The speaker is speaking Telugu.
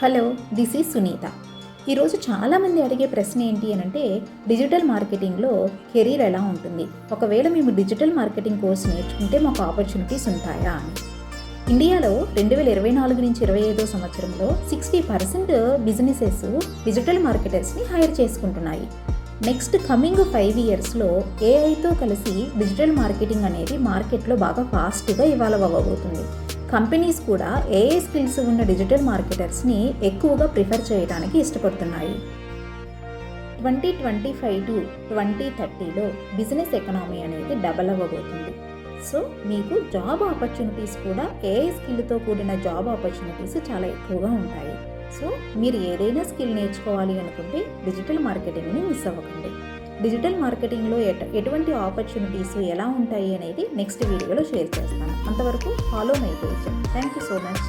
Hello, this is Sunitha. ఈరోజు చాలామంది అడిగే ప్రశ్న ఏంటి అని అంటే, డిజిటల్ మార్కెటింగ్లో కెరీర్ ఎలా ఉంటుంది, ఒకవేళ మేము డిజిటల్ మార్కెటింగ్ కోర్స్ నేర్చుకుంటే మాకు ఆపర్చునిటీస్ ఉంటాయా అని. ఇండియాలో 2024 నుంచి 25 సంవత్సరంలో 60% బిజినెసెస్ డిజిటల్ మార్కెటర్స్ని హైర్ చేసుకుంటున్నాయి. నెక్స్ట్ కమింగ్ 5 ఇయర్స్లో ఏఐతో కలిసి డిజిటల్ మార్కెటింగ్ అనేది మార్కెట్లో బాగా ఫాస్ట్గా ఇవాల్వ్ అవ్వబోతుంది. కంపెనీస్ కూడా ఏఐ స్కిల్స్ ఉన్న డిజిటల్ మార్కెటర్స్ని ఎక్కువగా ప్రిఫర్ చేయడానికి ఇష్టపడుతున్నాయి. 2025 టు 2030లో బిజినెస్ ఎకనామీ అనేది డబల్ అవ్వబోతుంది. సో మీకు జాబ్ ఆపర్చునిటీస్ కూడా ఏఐ స్కిల్తో కూడిన జాబ్ ఆపర్చునిటీస్ చాలా ఎక్కువగా ఉంటాయి. సో మీరు ఏదైనా స్కిల్ నేర్చుకోవాలి అనుకుంటే డిజిటల్ మార్కెటింగ్ని మిస్ అవ్వకండి. డిజిటల్ మార్కెటింగ్లో ఎటువంటి ఆపర్చునిటీస్ ఎలా ఉంటాయి అనేది నెక్స్ట్ వీడియోలో షేర్ చేస్తాను. అంతవరకు follow my page. Thank you so much.